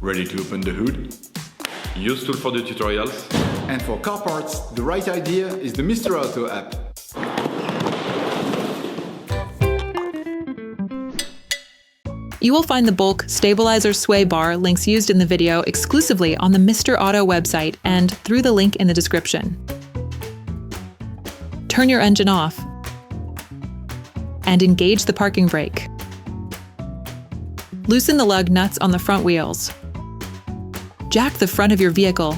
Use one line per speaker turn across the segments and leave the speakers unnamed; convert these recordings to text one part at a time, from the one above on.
Ready to open the hood? Usetool for the tutorials.
And for car parts, the right idea is the Mr. Auto app.
You will find the bulk stabilizer sway bar links used in the video exclusively on the Mr. Auto website and through the link in the description. Turn your engine off and engage the parking brake. Loosen the lug nuts on the front wheels. Jack the front of your vehicle.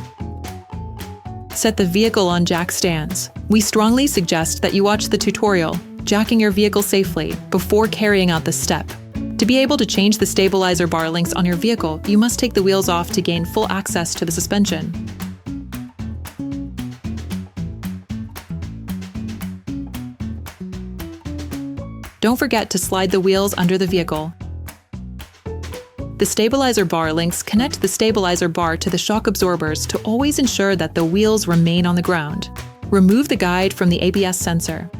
Set the vehicle on jack stands. We strongly suggest that you watch the tutorial, jacking your vehicle safely, before carrying out the step. To be able to change the stabilizer bar links on your vehicle, you must take the wheels off to gain full access to the suspension. Don't forget to slide the wheels under the vehicle. The stabilizer bar links connect the stabilizer bar to the shock absorbers to always ensure that the wheels remain on the ground. Remove the guide from the ABS sensor.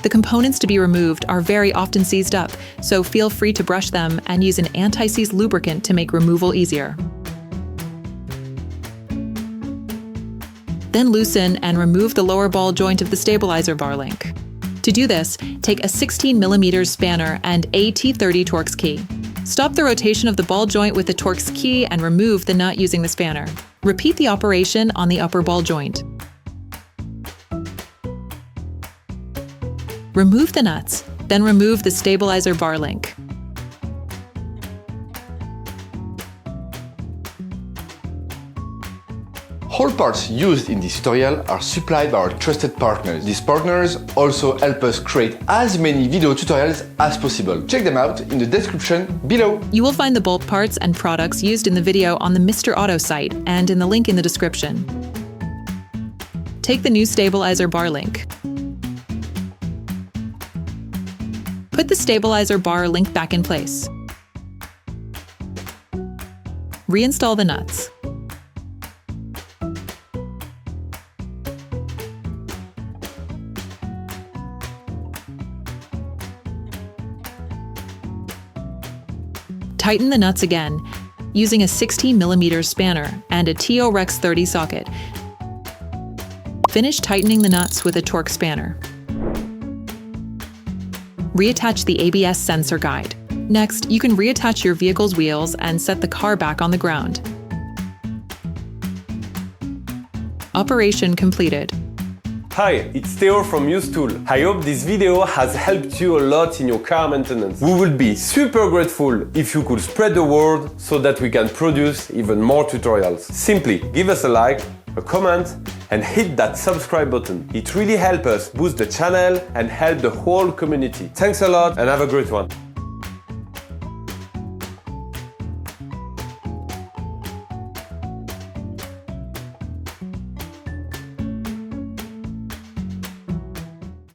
The components to be removed are very often seized up, so feel free to brush them and use an anti-seize lubricant to make removal easier. Then loosen and remove the lower ball joint of the stabilizer bar link. To do this, take a 16mm spanner and a T30 Torx key. Stop the rotation of the ball joint with the Torx key and remove the nut using the spanner. Repeat the operation on the upper ball joint. Remove the nuts, then remove the stabilizer bar link.
All parts used in this tutorial are supplied by our trusted partners. These partners also help us create as many video tutorials as possible. Check them out in the description below.
You will find the bulk parts and products used in the video on the Mr. Auto site and in the link in the description. Take the new stabilizer bar link. Put the stabilizer bar link back in place. Reinstall the nuts. Tighten the nuts again, using a 16mm spanner and a Torx 30 socket. Finish tightening the nuts with a Torx spanner. Reattach the ABS sensor guide. Next, you can reattach your vehicle's wheels and set the car back on the ground. Operation completed.
Hi, it's Theo from Usetool. I hope this video has helped you a lot in your car maintenance. We would be super grateful if you could spread the word so that we can produce even more tutorials. Simply give us a like, a comment, and hit that subscribe button. It really helps us boost the channel and help the whole community. Thanks a lot and have a great one.